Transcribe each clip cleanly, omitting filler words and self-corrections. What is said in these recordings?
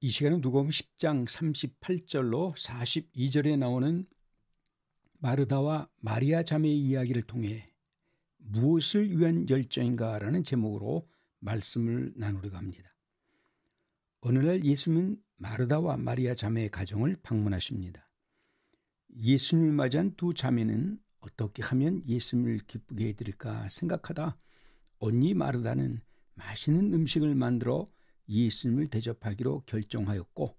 이 시간은 누가복음 10장 38절로 42절에 나오는 마르다와 마리아 자매의 이야기를 통해 무엇을 위한 열정인가라는 제목으로 말씀을 나누려고 합니다. 어느 날 예수님은 마르다와 마리아 자매의 가정을 방문하십니다. 예수님을 맞이한 두 자매는 어떻게 하면 예수님을 기쁘게 해드릴까 생각하다 언니 마르다는 맛있는 음식을 만들어 예수님을 대접하기로 결정하였고,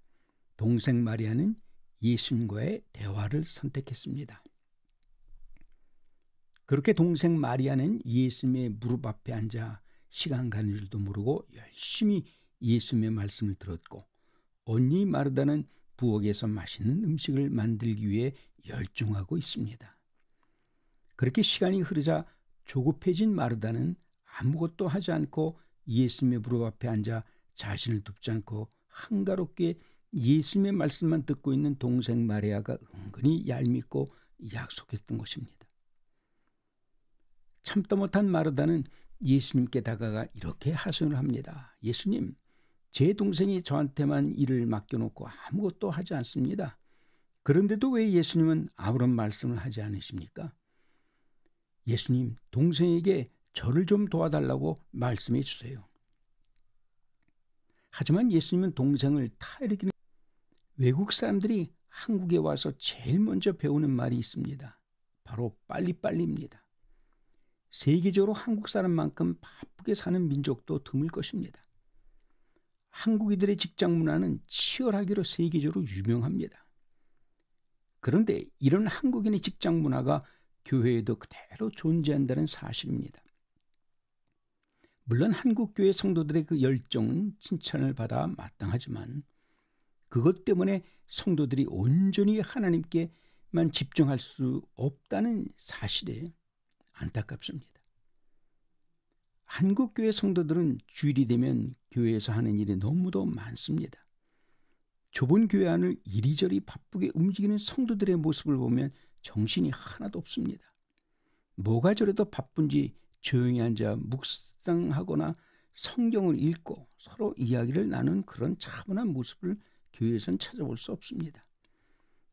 동생 마리아는 예수님과의 대화를 선택했습니다. 그렇게 동생 마리아는 예수님의 무릎 앞에 앉아 시간 가는 줄도 모르고 열심히 예수님의 말씀을 들었고, 언니 마르다는 부엌에서 맛있는 음식을 만들기 위해 열중하고 있습니다. 그렇게 시간이 흐르자 조급해진 마르다는 아무것도 하지 않고 예수님의 무릎 앞에 앉아 자신을 돕지 않고 한가롭게 예수님의 말씀만 듣고 있는 동생 마리아가 은근히 얄밉고 약속했던 것입니다. 참다 못한 마르다는 예수님께 다가가 이렇게 하소연을 합니다. 예수님, 제 동생이 저한테만 일을 맡겨놓고 아무것도 하지 않습니다. 그런데도 왜 예수님은 아무런 말씀을 하지 않으십니까? 예수님, 동생에게 저를 좀 도와달라고 말씀해 주세요. 하지만 예수님은 동생을 타이르기는 외국 사람들이 한국에 와서 제일 먼저 배우는 말이 있습니다. 바로 빨리빨리입니다. 세계적으로 한국 사람만큼 바쁘게 사는 민족도 드물 것입니다. 한국인들의 직장 문화는 치열하기로 세계적으로 유명합니다. 그런데 이런 한국인의 직장 문화가 교회에도 그대로 존재한다는 사실입니다. 물론 한국교회 성도들의 그 열정은 칭찬을 받아 마땅하지만 그것 때문에 성도들이 온전히 하나님께만 집중할 수 없다는 사실에 안타깝습니다. 한국교회 성도들은 주일이 되면 교회에서 하는 일이 너무도 많습니다. 좁은 교회 안을 이리저리 바쁘게 움직이는 성도들의 모습을 보면 정신이 하나도 없습니다. 뭐가 저래도 바쁜지 조용히 앉아 묵상하거나 성경을 읽고 서로 이야기를 나누는 그런 차분한 모습을 교회에선 찾아볼 수 없습니다.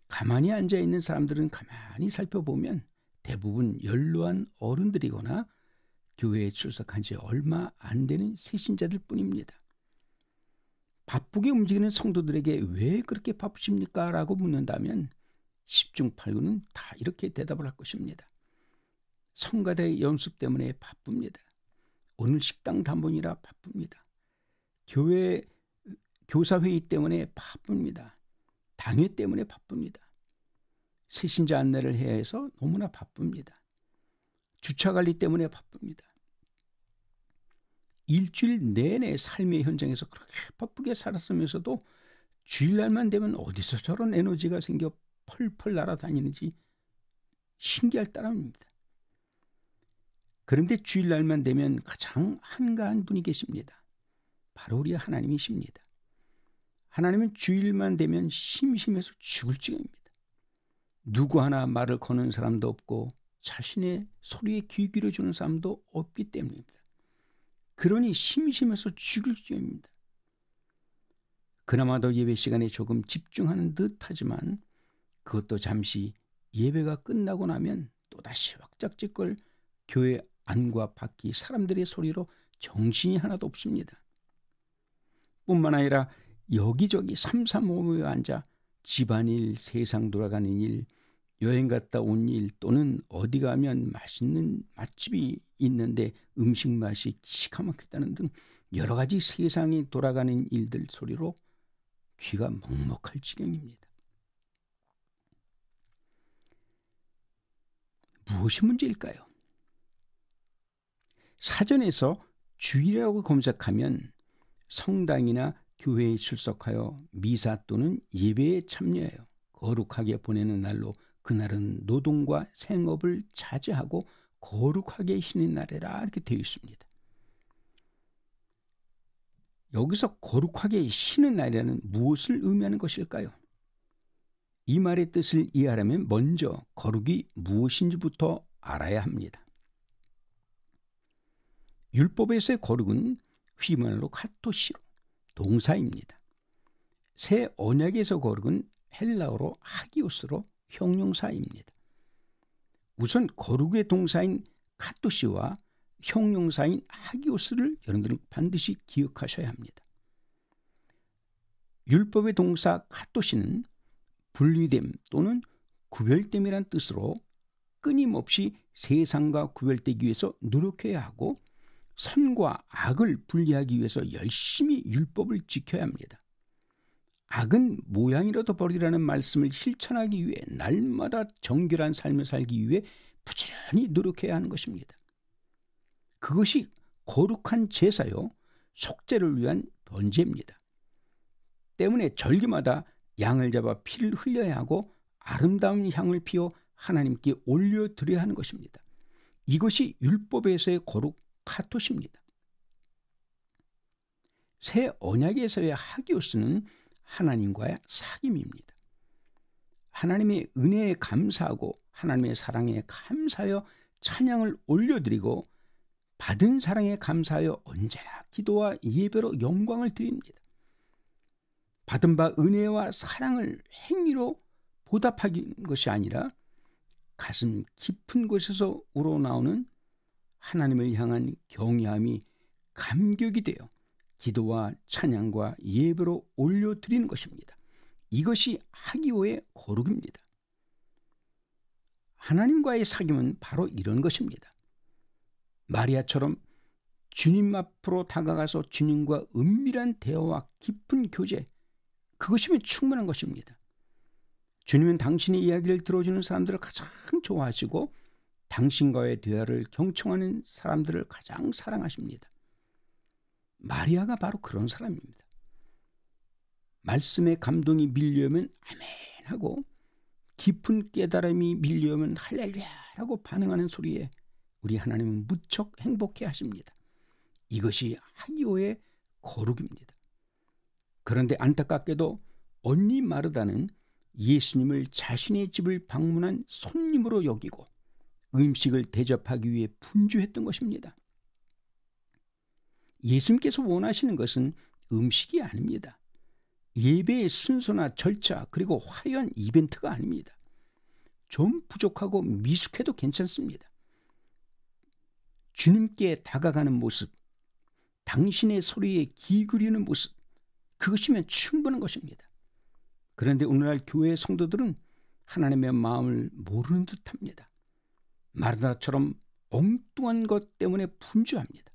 가만히 앉아있는 사람들은 가만히 살펴보면 대부분 연로한 어른들이거나 교회에 출석한 지 얼마 안 되는 새신자들 뿐입니다. 바쁘게 움직이는 성도들에게 왜 그렇게 바쁘십니까? 라고 묻는다면 10중 8구는 다 이렇게 대답을 할 것입니다. 성가대 연습 때문에 바쁩니다. 오늘 식당 단번이라 바쁩니다. 교회 교사회의 때문에 바쁩니다. 당회 때문에 바쁩니다. 새신자 안내를 해야 해서 너무나 바쁩니다. 주차관리 때문에 바쁩니다. 일주일 내내 삶의 현장에서 그렇게 바쁘게 살았으면서도 주일날만 되면 어디서 저런 에너지가 생겨 펄펄 날아다니는지 신기할 따름입니다. 그런데 주일날만 되면 가장 한가한 분이 계십니다. 바로 우리 하나님이십니다. 하나님은 주일만 되면 심심해서 죽을 지경입니다. 누구 하나 말을 거는 사람도 없고 자신의 소리에 귀 기울여주는 사람도 없기 때문입니다. 그러니 심심해서 죽을 지경입니다. 그나마도 예배 시간에 조금 집중하는 듯 하지만 그것도 잠시 예배가 끝나고 나면 또다시 왁작지껄 교회 안과 밖이 사람들의 소리로 정신이 하나도 없습니다. 뿐만 아니라 여기저기 삼삼오오에 앉아 집안일, 세상 돌아가는 일, 여행 갔다 온 일 또는 어디 가면 맛있는 맛집이 있는데 음식 맛이 기가 막히다는 등 여러 가지 세상이 돌아가는 일들 소리로 귀가 먹먹할 지경입니다. 무엇이 문제일까요? 사전에서 주일이라고 검색하면 성당이나 교회에 출석하여 미사 또는 예배에 참여하여 거룩하게 보내는 날로 그날은 노동과 생업을 자제하고 거룩하게 쉬는 날이라 이렇게 되어 있습니다. 여기서 거룩하게 쉬는 날이라는 무엇을 의미하는 것일까요? 이 말의 뜻을 이해하려면 먼저 거룩이 무엇인지부터 알아야 합니다. 율법에서의 거룩은 휘문으로 카토시로 동사입니다. 새 언약에서 거룩은 헬라어로 하기오스로 형용사입니다. 우선 거룩의 동사인 카토시와 형용사인 하기오스를 여러분들은 반드시 기억하셔야 합니다. 율법의 동사 카토시는 분리됨 또는 구별됨이란 뜻으로 끊임없이 세상과 구별되기 위해서 노력해야 하고 선과 악을 분리하기 위해서 열심히 율법을 지켜야 합니다. 악은 모양이라도 버리라는 말씀을 실천하기 위해 날마다 정결한 삶을 살기 위해 부지런히 노력해야 하는 것입니다. 그것이 거룩한 제사요 속죄를 위한 번제입니다. 때문에 절기마다 양을 잡아 피를 흘려야 하고 아름다운 향을 피워 하나님께 올려드려야 하는 것입니다. 이것이 율법에서의 거룩 카토시입니다. 새 언약에서의 하기오스는 하나님과의 사귐입니다. 하나님의 은혜에 감사하고 하나님의 사랑에 감사하여 찬양을 올려드리고 받은 사랑에 감사하여 언제나 기도와 예배로 영광을 드립니다. 받은 바 은혜와 사랑을 행위로 보답하는 것이 아니라 가슴 깊은 곳에서 우러나오는 하나님을 향한 경외함이 감격이 되어 기도와 찬양과 예배로 올려드리는 것입니다. 이것이 하기오의 거룩입니다. 하나님과의 사귐은 바로 이런 것입니다. 마리아처럼 주님 앞으로 다가가서 주님과 은밀한 대화와 깊은 교제, 그것이면 충분한 것입니다. 주님은 당신의 이야기를 들어주는 사람들을 가장 좋아하시고 당신과의 대화를 경청하는 사람들을 가장 사랑하십니다. 마리아가 바로 그런 사람입니다. 말씀의 감동이 밀려오면 아멘 하고 깊은 깨달음이 밀려오면 할렐루야 하고 반응하는 소리에 우리 하나님은 무척 행복해 하십니다. 이것이 하기오의 거룩입니다. 그런데 안타깝게도 언니 마르다는 예수님을 자신의 집을 방문한 손님으로 여기고 음식을 대접하기 위해 분주했던 것입니다. 예수님께서 원하시는 것은 음식이 아닙니다. 예배의 순서나 절차 그리고 화려한 이벤트가 아닙니다. 좀 부족하고 미숙해도 괜찮습니다. 주님께 다가가는 모습, 당신의 소리에 귀 기울이는 모습, 그것이면 충분한 것입니다. 그런데 오늘날 교회 성도들은 하나님의 마음을 모르는 듯합니다. 마르다처럼 엉뚱한 것 때문에 분주합니다.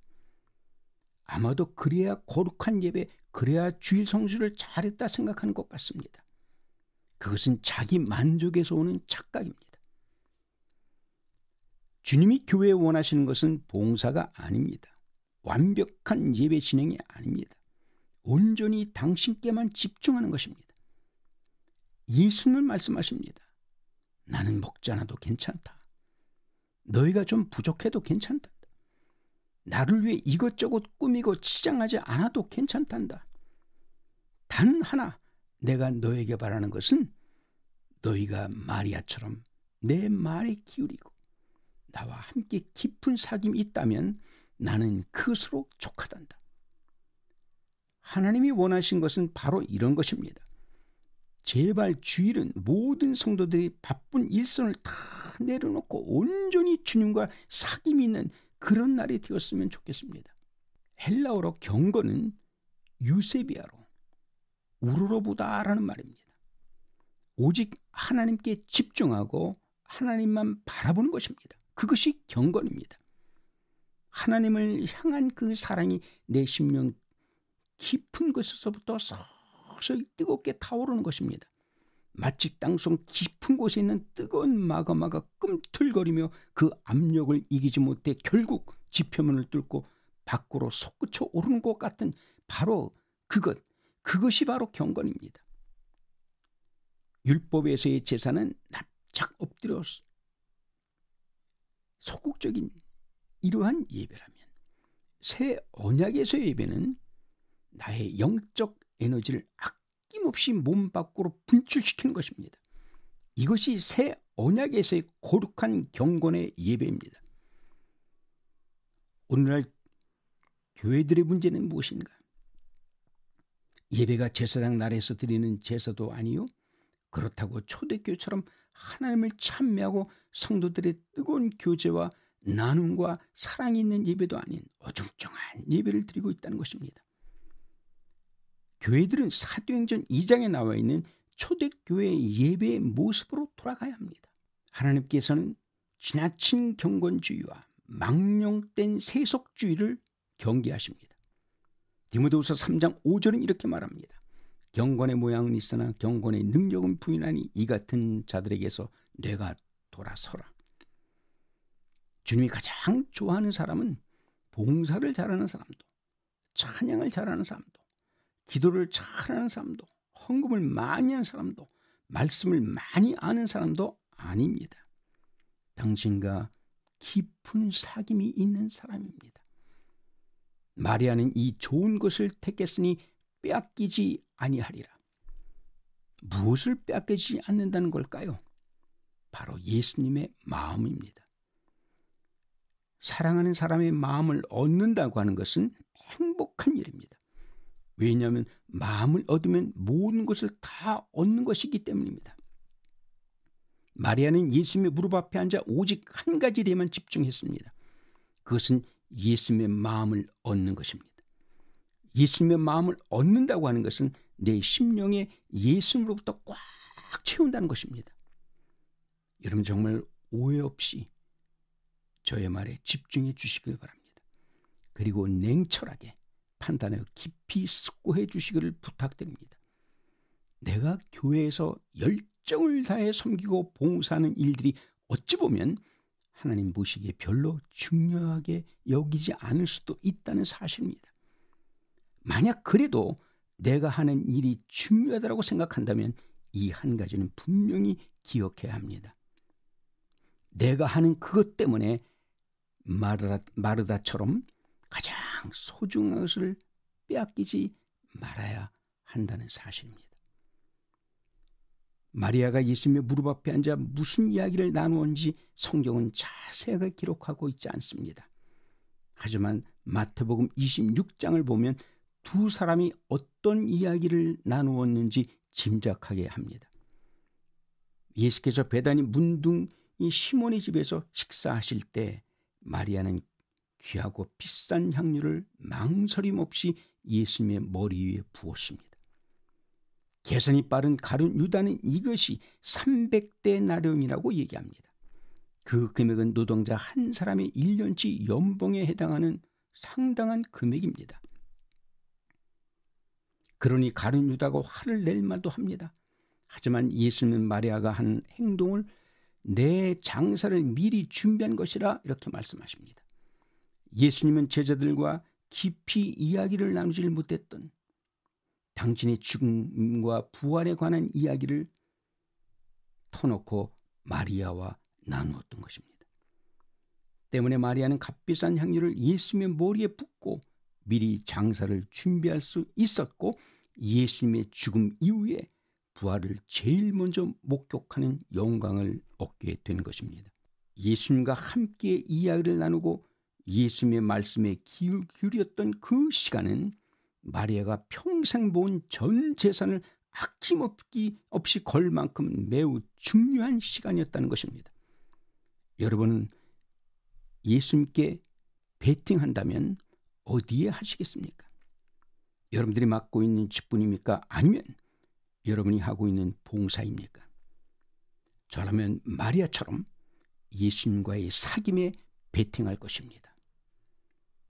아마도 그래야 거룩한 예배, 그래야 주일 성수를 잘했다 생각하는 것 같습니다. 그것은 자기 만족에서 오는 착각입니다. 주님이 교회에 원하시는 것은 봉사가 아닙니다. 완벽한 예배 진행이 아닙니다. 온전히 당신께만 집중하는 것입니다. 예수는 말씀하십니다. 나는 먹지 않아도 괜찮다. 너희가 좀 부족해도 괜찮다. 나를 위해 이것저것 꾸미고 치장하지 않아도 괜찮단다. 단 하나 내가 너에게 바라는 것은 너희가 마리아처럼 내 말에 기울이고 나와 함께 깊은 사귐이 있다면 나는 그것으로 족하단다. 하나님이 원하신 것은 바로 이런 것입니다. 제발 주일은 모든 성도들이 바쁜 일선을 다 내려놓고 온전히 주님과 사귐이 있는 그런 날이 되었으면 좋겠습니다. 헬라어로 경건은 유세비아로 우르로보다라는 말입니다. 오직 하나님께 집중하고 하나님만 바라보는 것입니다. 그것이 경건입니다. 하나님을 향한 그 사랑이 내 심령 깊은 곳에서부터 서서히 뜨겁게 타오르는 것입니다. 마치 땅속 깊은 곳에 있는 뜨거운 마그마가 꿈틀거리며 그 압력을 이기지 못해 결국 지표면을 뚫고 밖으로 솟구쳐 오르는 것 같은 바로 그것이 바로 경건입니다. 율법에서의 제사는 납작 엎드려 소극적인 이러한 예배라면 새 언약에서의 예배는 나의 영적 에너지를 아낌없이 몸 밖으로 분출시키는 것입니다. 이것이 새 언약에서의 거룩한 경건의 예배입니다. 오늘날 교회들의 문제는 무엇인가? 예배가 제사장 나라에서 드리는 제사도 아니요. 그렇다고 초대교회처럼 하나님을 찬미하고 성도들의 뜨거운 교제와 나눔과 사랑이 있는 예배도 아닌 어중쩡한 예배를 드리고 있다는 것입니다. 교회들은 사도행전 2장에 나와 있는 초대교회의 예배의 모습으로 돌아가야 합니다. 하나님께서는 지나친 경건주의와 망령된 세속주의를 경계하십니다. 디모데후서 3장 5절은 이렇게 말합니다. 경건의 모양은 있으나 경건의 능력은 부인하니 이 같은 자들에게서 뇌가 돌아서라. 주님이 가장 좋아하는 사람은 봉사를 잘하는 사람도, 찬양을 잘하는 사람도, 기도를 잘하는 사람도, 헌금을 많이 하는 사람도, 말씀을 많이 아는 사람도 아닙니다. 당신과 깊은 사귐이 있는 사람입니다. 마리아는 이 좋은 것을 택했으니 빼앗기지 아니하리라. 무엇을 빼앗기지 않는다는 걸까요? 바로 예수님의 마음입니다. 사랑하는 사람의 마음을 얻는다고 하는 것은 행복한 일입니다. 왜냐하면 마음을 얻으면 모든 것을 다 얻는 것이기 때문입니다. 마리아는 예수님의 무릎 앞에 앉아 오직 한 가지 일에만 집중했습니다. 그것은 예수님의 마음을 얻는 것입니다. 예수님의 마음을 얻는다고 하는 것은 내 심령에 예수님으로부터 꽉 채운다는 것입니다. 여러분 정말 오해 없이 저의 말에 집중해 주시길 바랍니다. 그리고 냉철하게 판단하여 깊이 숙고해 주시기를 부탁드립니다. 내가 교회에서 열정을 다해 섬기고 봉사하는 일들이 어찌 보면 하나님 보시기에 별로 중요하게 여기지 않을 수도 있다는 사실입니다. 만약 그래도 내가 하는 일이 중요하다고 생각한다면 이 한 가지는 분명히 기억해야 합니다. 내가 하는 그것 때문에 마르다처럼 가장 소중한 것을 빼앗기지 말아야 한다는 사실입니다. 마리아가 예수님의 무릎 앞에 앉아 무슨 이야기를 나누었는지 성경은 자세하게 기록하고 있지 않습니다. 하지만 마태복음 26장을 보면 두 사람이 어떤 이야기를 나누었는지 짐작하게 합니다. 예수께서 베다니 문둥이 시몬의 집에서 식사하실 때 마리아는 귀하고 비싼 향유를 망설임 없이 예수님의 머리 위에 부었습니다. 계산이 빠른 가룟 유다는 이것이 300데나리온이라고 얘기합니다. 그 금액은 노동자 한 사람의 1년치 연봉에 해당하는 상당한 금액입니다. 그러니 가룟 유다가 화를 낼 만도 합니다. 하지만 예수님은 마리아가 한 행동을 내 장사를 미리 준비한 것이라 이렇게 말씀하십니다. 예수님은 제자들과 깊이 이야기를 나누질 못했던 당신의 죽음과 부활에 관한 이야기를 터놓고 마리아와 나누었던 것입니다. 때문에 마리아는 값비싼 향유를 예수님의 머리에 붓고 미리 장사를 준비할 수 있었고 예수님의 죽음 이후에 부활을 제일 먼저 목격하는 영광을 얻게 된 것입니다. 예수님과 함께 이야기를 나누고 예수님의 말씀에 귀를 기울였던 그 시간은 마리아가 평생 모은 전 재산을 아낌없이 걸 만큼 매우 중요한 시간이었다는 것입니다. 여러분은 예수님께 베팅한다면 어디에 하시겠습니까? 여러분들이 맡고 있는 직분입니까? 아니면 여러분이 하고 있는 봉사입니까? 저라면 마리아처럼 예수님과의 사귐에 베팅할 것입니다.